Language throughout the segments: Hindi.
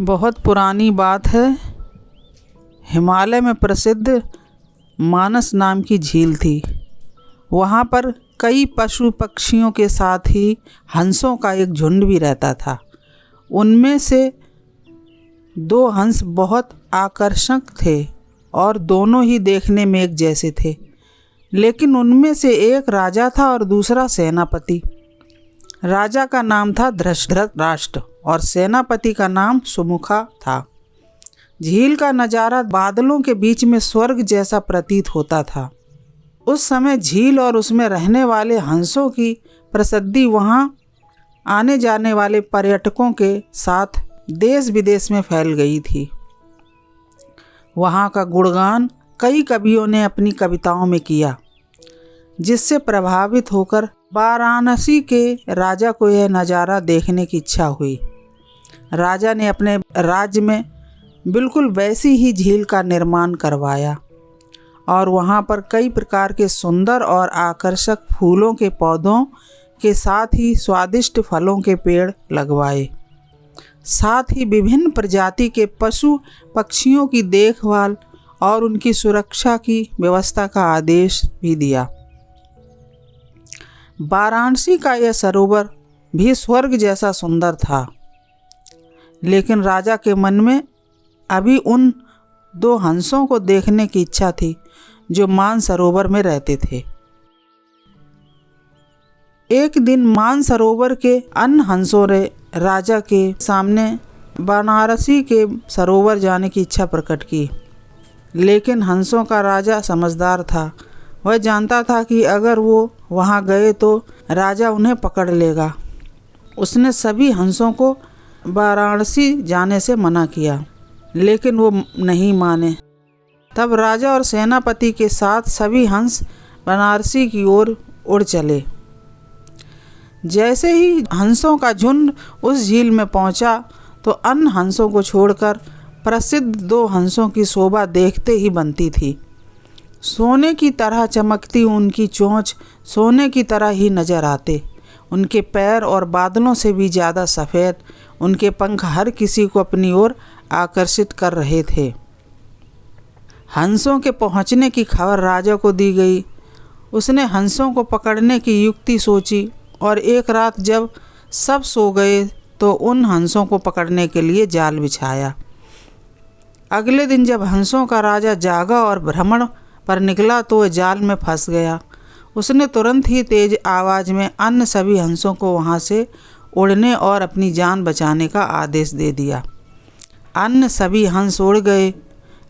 बहुत पुरानी बात है। हिमालय में प्रसिद्ध मानस नाम की झील थी। वहाँ पर कई पशु पक्षियों के साथ ही हंसों का एक झुंड भी रहता था। उनमें से 2 हंस बहुत आकर्षक थे और दोनों ही देखने में एक जैसे थे। लेकिन उनमें से एक राजा था और दूसरा सेनापति। राजा का नाम था धृतराष्ट्र और सेनापति का नाम सुमुखा था। झील का नज़ारा बादलों के बीच में स्वर्ग जैसा प्रतीत होता था। उस समय झील और उसमें रहने वाले हंसों की प्रसिद्धि वहाँ आने जाने वाले पर्यटकों के साथ देश विदेश में फैल गई थी। वहाँ का गुणगान कई कवियों ने अपनी कविताओं में किया, जिससे प्रभावित होकर वाराणसी के राजा को यह नज़ारा देखने की इच्छा हुई। राजा ने अपने राज्य में बिल्कुल वैसी ही झील का निर्माण करवाया और वहाँ पर कई प्रकार के सुंदर और आकर्षक फूलों के पौधों के साथ ही स्वादिष्ट फलों के पेड़ लगवाए। साथ ही विभिन्न प्रजाति के पशु पक्षियों की देखभाल और उनकी सुरक्षा की व्यवस्था का आदेश भी दिया। वाराणसी का यह सरोवर भी स्वर्ग जैसा सुंदर था, लेकिन राजा के मन में अभी उन 2 हंसों को देखने की इच्छा थी जो मानसरोवर में रहते थे। एक दिन मानसरोवर के अन्य हंसों ने राजा के सामने वाराणसी के सरोवर जाने की इच्छा प्रकट की। लेकिन हंसों का राजा समझदार था। वह जानता था कि अगर वो वहाँ गए तो राजा उन्हें पकड़ लेगा। उसने सभी हंसों को वाराणसी जाने से मना किया, लेकिन वो नहीं माने। तब राजा और सेनापति के साथ सभी हंस वाराणसी की ओर उड़ चले। जैसे ही हंसों का झुंड उस झील में पहुंचा तो अन्य हंसों को छोड़कर प्रसिद्ध 2 हंसों की शोभा देखते ही बनती थी। सोने की तरह चमकती उनकी चोंच सोने की तरह ही नजर आते। उनके पैर और बादलों से भी ज़्यादा सफ़ेद उनके पंख हर किसी को अपनी ओर आकर्षित कर रहे थे। हंसों के पहुंचने की खबर राजा को दी गई। उसने हंसों को पकड़ने की युक्ति सोची और एक रात जब सब सो गए तो उन हंसों को पकड़ने के लिए जाल बिछाया। अगले दिन जब हंसों का राजा जागा और भ्रमण पर निकला तो वह जाल में फंस गया। उसने तुरंत ही तेज आवाज़ में अन्य सभी हंसों को वहाँ से उड़ने और अपनी जान बचाने का आदेश दे दिया। अन्य सभी हंस उड़ गए,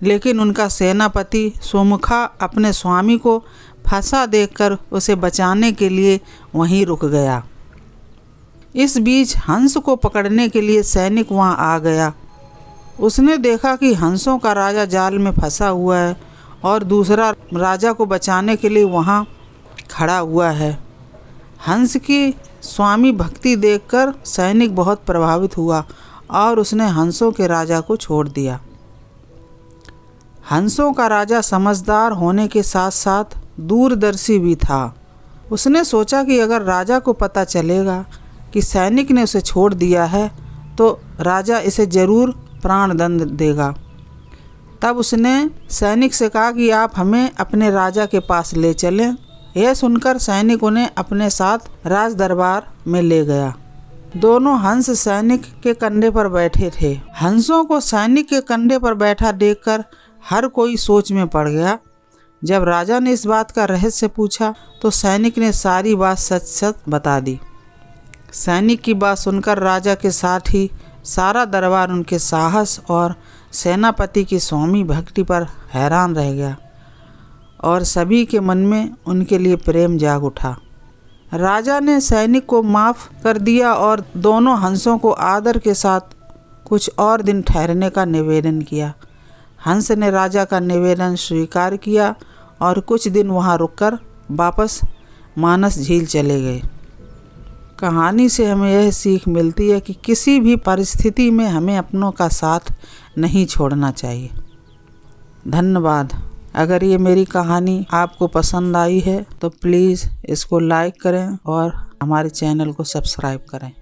लेकिन उनका सेनापति सुमुखा अपने स्वामी को फंसा देखकर उसे बचाने के लिए वहीं रुक गया। इस बीच हंस को पकड़ने के लिए सैनिक वहां आ गया। उसने देखा कि हंसों का राजा जाल में फंसा हुआ है और दूसरा राजा को बचाने के लिए वहां खड़ा हुआ है। हंस की स्वामी भक्ति देखकर सैनिक बहुत प्रभावित हुआ और उसने हंसों के राजा को छोड़ दिया। हंसों का राजा समझदार होने के साथ साथ दूरदर्शी भी था। उसने सोचा कि अगर राजा को पता चलेगा कि सैनिक ने उसे छोड़ दिया है तो राजा इसे ज़रूर प्राणदंड देगा। तब उसने सैनिक से कहा कि आप हमें अपने राजा के पास ले चलें। यह सुनकर सैनिक उन्हें अपने साथ राज दरबार में ले गया। दोनों हंस सैनिक के कंधे पर बैठे थे। हंसों को सैनिक के कंधे पर बैठा देखकर हर कोई सोच में पड़ गया। जब राजा ने इस बात का रहस्य पूछा तो सैनिक ने सारी बात सच सच बता दी। सैनिक की बात सुनकर राजा के साथ ही सारा दरबार उनके साहस और सेनापति की स्वामी भक्ति पर हैरान रह गया और सभी के मन में उनके लिए प्रेम जाग उठा। राजा ने सैनिक को माफ़ कर दिया और दोनों हंसों को आदर के साथ कुछ और दिन ठहरने का निवेदन किया। हंस ने राजा का निवेदन स्वीकार किया और कुछ दिन वहां रुककर वापस मानस झील चले गए। कहानी से हमें यह सीख मिलती है कि किसी भी परिस्थिति में हमें अपनों का साथ नहीं छोड़ना चाहिए। धन्यवाद। अगर ये मेरी कहानी आपको पसंद आई है तो प्लीज़ इसको लाइक करें और हमारे चैनल को सब्सक्राइब करें।